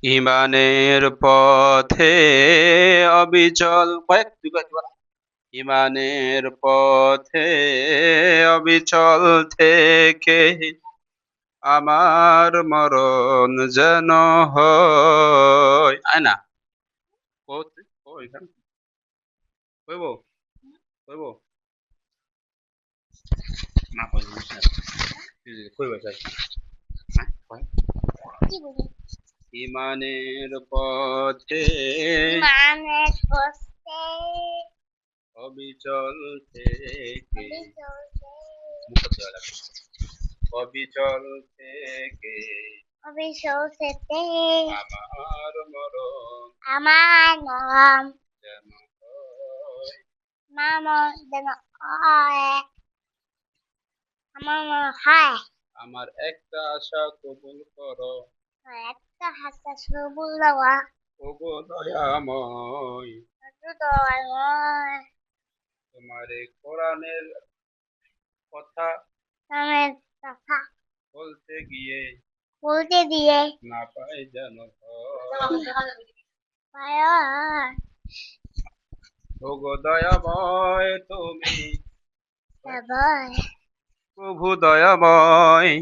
ইমানের পথে অবিচল ইমানের পথে অবিচল থেকে আমার মরণ যেন হয় আয় না এখানে কইব কইব না কইব কইব চাই ইমানের পথে ইমানের পথে অবিচল থেকে অবিচল থেকে আমার মরণ আমার নাম যেন হয়। নাম যেন হয় আমার মনে হয় আমার একটা আশা কবুল করো একটা হাসা সবুজ দেওয়া ওগো দয়াময় তোমার এই কোরআনের কথা নামের কথা বলতে গিয়ে বলতে দিয়ে না পাই যেন ওগো দয়াময় তুমি প্রভু দয়াময়